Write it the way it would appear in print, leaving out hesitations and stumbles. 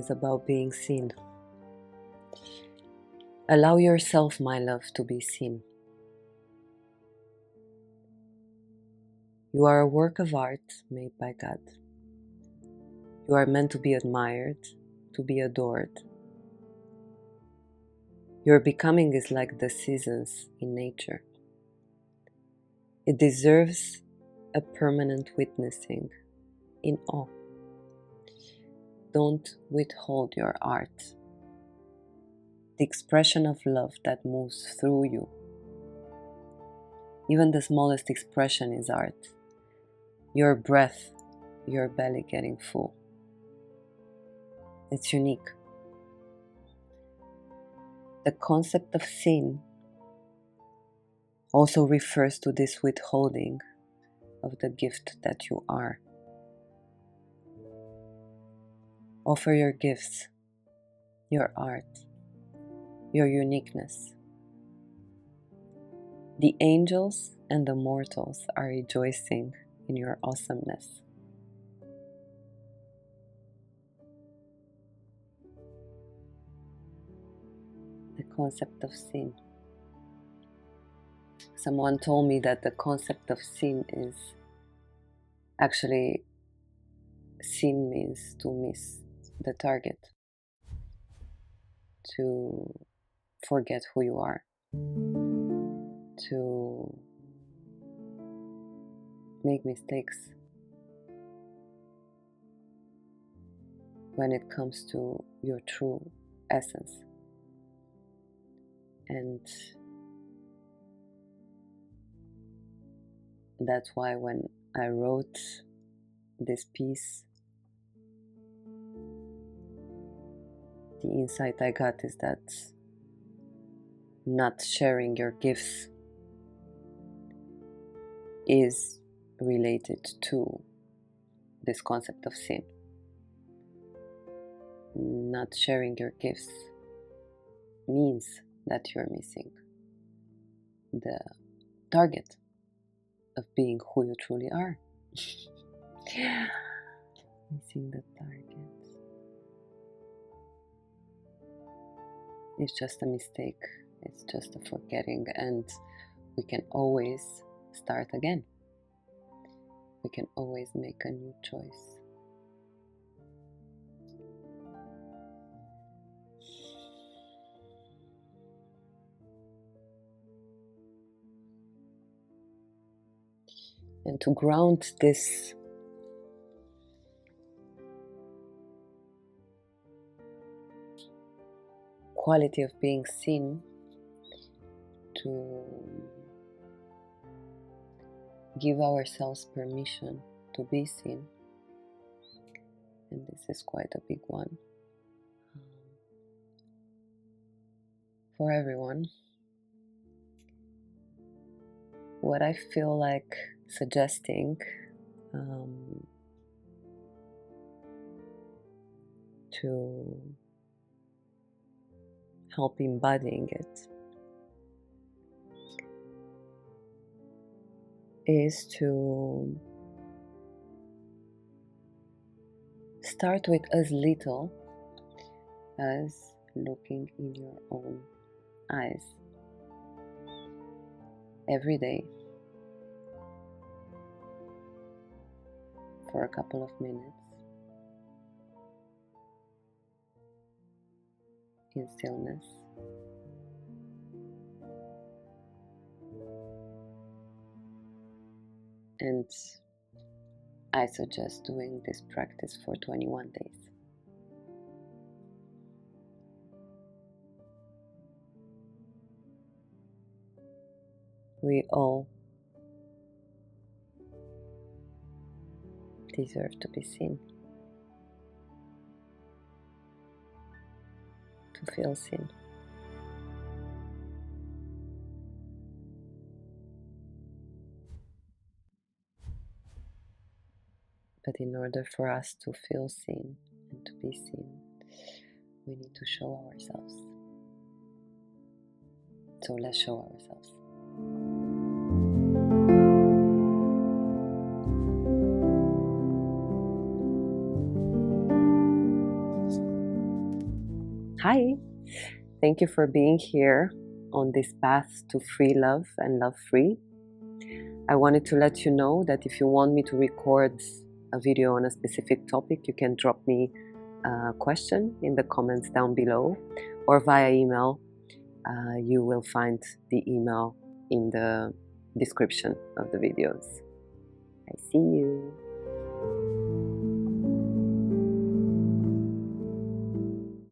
is about being seen. Allow yourself, my love, to be seen. You are a work of art made by God. You are meant to be admired, to be adored. Your becoming is like the seasons in nature. It deserves a permanent witnessing in awe. Don't withhold your art, the expression of love that moves through you. Even the smallest expression is art. Your breath, your belly getting full. It's unique. The concept of sin also refers to this withholding of the gift that you are. Offer your gifts, your art, your uniqueness. The angels and the mortals are rejoicing in your awesomeness. The concept of sin. Someone told me that the concept of sin is actually, sin means to miss the target, to forget who you are, to make mistakes when it comes to your true essence. And that's why when I wrote this piece, the insight I got is that not sharing your gifts is related to this concept of sin. Not sharing your gifts means that you're missing the target of being who you truly are. Missing the target. It's just a mistake. It's just a forgetting, and we can always start again. We can always make a new choice. And to ground this quality of being seen, to give ourselves permission to be seen, and this is quite a big one for everyone. What I feel like suggesting to help embodying it is to start with as little as looking in your own eyes every day for a couple of minutes in stillness. And I suggest doing this practice for 21 days. We all deserve to be seen, to feel seen. But in order for us to feel seen and to be seen, we need to show ourselves. So let's show ourselves. Hi! Thank you for being here on this path to free love and love free. I wanted to let you know that if you want me to record a video on a specific topic, you can drop me a question in the comments down below or via email. You will find the email in the description of the videos. I see you.